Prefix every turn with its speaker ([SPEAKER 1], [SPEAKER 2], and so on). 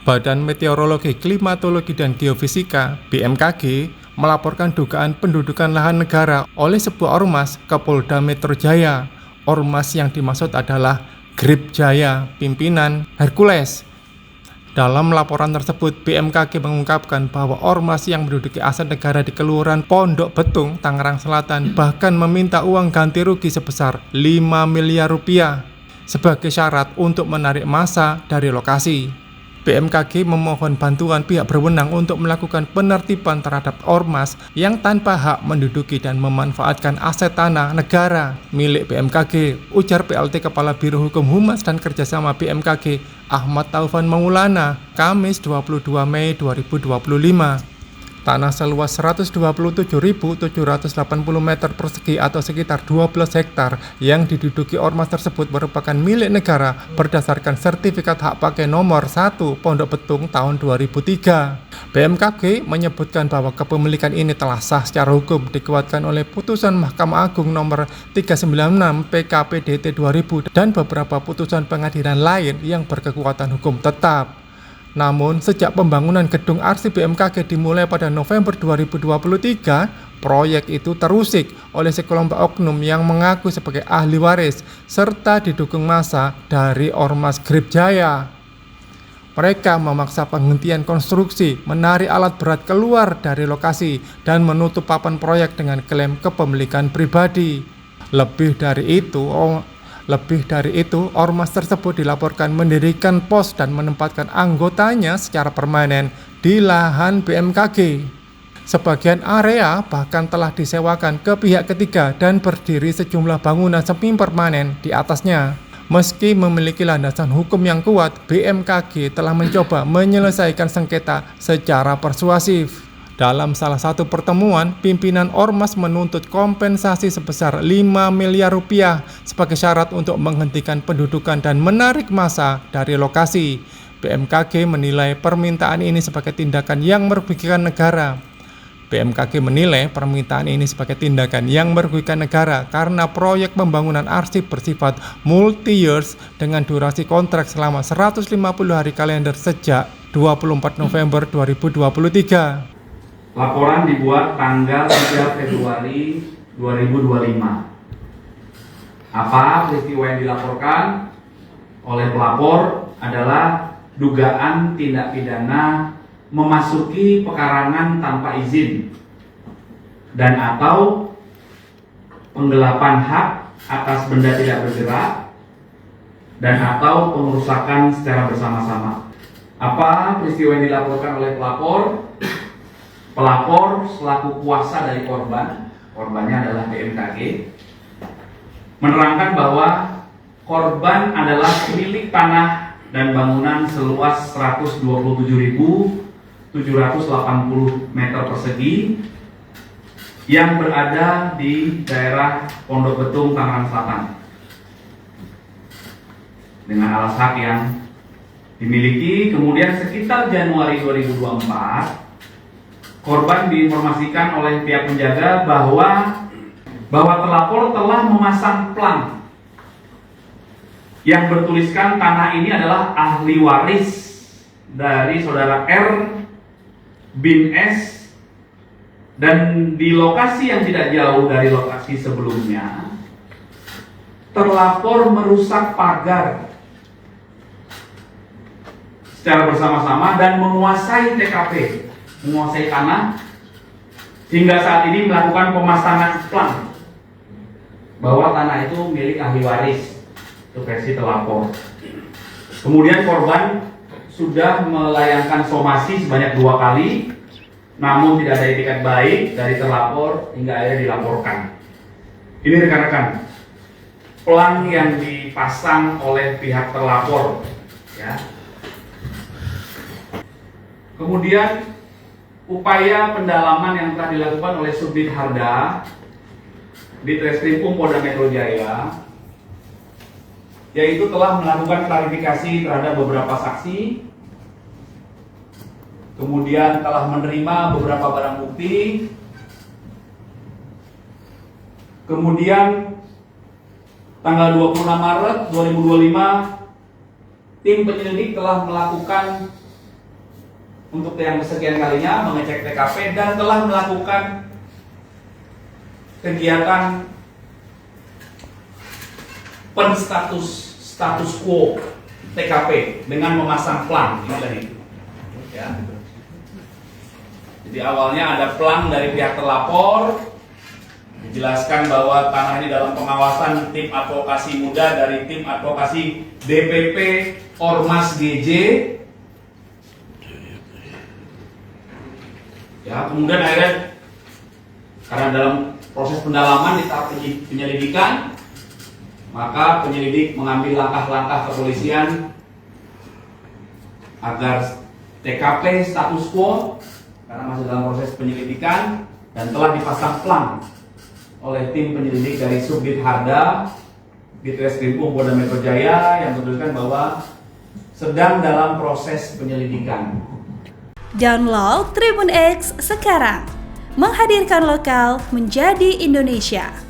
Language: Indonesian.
[SPEAKER 1] Badan Meteorologi, Klimatologi, dan Geofisika (BMKG) melaporkan dugaan pendudukan lahan negara oleh sebuah ormas ke Polda Metro Jaya. Ormas yang dimaksud adalah Grip Jaya, pimpinan Hercules. Dalam laporan tersebut, BMKG mengungkapkan bahwa ormas yang menduduki aset negara di Kelurahan Pondok Betung, Tangerang Selatan bahkan meminta uang ganti rugi sebesar 5 miliar rupiah sebagai syarat untuk menarik massa dari lokasi. BMKG memohon bantuan pihak berwenang untuk melakukan penertiban terhadap ormas yang tanpa hak menduduki dan memanfaatkan aset tanah negara milik BMKG, ujar PLT Kepala Biro Hukum Humas dan Kerjasama BMKG Ahmad Taufan Maulana, Kamis 22 Mei 2025. Tanah seluas 127.780 meter persegi atau sekitar 12 hektar yang diduduki ormas tersebut merupakan milik negara berdasarkan sertifikat hak pakai nomor 1 Pondok Betung tahun 2003. BMKG menyebutkan bahwa kepemilikan ini telah sah secara hukum dikuatkan oleh putusan Mahkamah Agung nomor 396 PKPDT 2000 dan beberapa putusan pengadilan lain yang berkekuatan hukum tetap. Namun, sejak pembangunan gedung arsip BMKG dimulai pada November 2023, proyek itu terusik oleh sekelompok oknum yang mengaku sebagai ahli waris serta didukung massa dari Ormas Grip Jaya. Mereka memaksa penghentian konstruksi, menarik alat berat keluar dari lokasi, dan menutup papan proyek dengan klaim kepemilikan pribadi. Lebih dari itu, ormas tersebut dilaporkan mendirikan pos dan menempatkan anggotanya secara permanen di lahan BMKG. Sebagian area bahkan telah disewakan ke pihak ketiga dan berdiri sejumlah bangunan semi permanen di atasnya. Meski memiliki landasan hukum yang kuat, BMKG telah mencoba menyelesaikan sengketa secara persuasif. Dalam salah satu pertemuan, pimpinan ormas menuntut kompensasi sebesar 5 miliar rupiah sebagai syarat untuk menghentikan pendudukan dan menarik massa dari lokasi. BMKG menilai permintaan ini sebagai tindakan yang merugikan negara. Karena proyek pembangunan arsip bersifat multi-years dengan durasi kontrak selama 150 hari kalender sejak 24 November 2023.
[SPEAKER 2] Laporan dibuat tanggal 3 Februari 2025. Apa peristiwa yang dilaporkan oleh pelapor adalah dugaan tindak pidana memasuki pekarangan tanpa izin dan atau penggelapan hak atas benda tidak bergerak dan atau pengerusakan secara bersama-sama. Apa peristiwa yang dilaporkan oleh pelapor? Pelapor selaku kuasa dari korbannya adalah BMKG, menerangkan bahwa korban adalah pemilik tanah dan bangunan seluas 127.780 meter persegi yang berada di daerah Pondok Betung, Tangerang Selatan. Dengan alas hak yang dimiliki, kemudian sekitar Januari 2024, korban diinformasikan oleh pihak penjaga bahwa terlapor telah memasang plang yang bertuliskan tanah ini adalah ahli waris dari saudara R bin S, dan di lokasi yang tidak jauh dari lokasi sebelumnya terlapor merusak pagar secara bersama-sama dan menguasai TKP, menguasai tanah, hingga saat ini melakukan pemasangan plang bahwa tanah itu milik ahli waris. Itu versi terlapor. Kemudian korban sudah melayangkan somasi sebanyak 2 kali, namun tidak ada itikat baik dari terlapor hingga akhirnya dilaporkan. Ini rekan-rekan, plang yang dipasang oleh pihak terlapor, ya. Kemudian upaya pendalaman yang telah dilakukan oleh Subdit Harda di Treskrimum Polda Metro Jaya, yaitu telah melakukan klarifikasi terhadap beberapa saksi, kemudian telah menerima beberapa barang bukti, kemudian tanggal 26 Maret 2025 tim penyelidik telah melakukan untuk yang kesekian kalinya mengecek TKP dan telah melakukan kegiatan status quo TKP dengan memasang plang ini tadi. Ya. Jadi awalnya ada plang dari pihak terlapor, dijelaskan bahwa tanah ini dalam pengawasan tim advokasi muda dari tim advokasi DPP Ormas GJ. Ya, kemudian akhirnya karena dalam proses pendalaman di tahap penyelidikan, maka penyelidik mengambil langkah-langkah kepolisian agar TKP status quo karena masih dalam proses penyelidikan dan telah dipasang plang oleh tim penyelidik dari Subdit Harda Ditreskrimum Polda Metro Jaya yang menuturkan bahwa sedang dalam proses penyelidikan.
[SPEAKER 3] Download Tribun X sekarang, menghadirkan lokal menjadi Indonesia.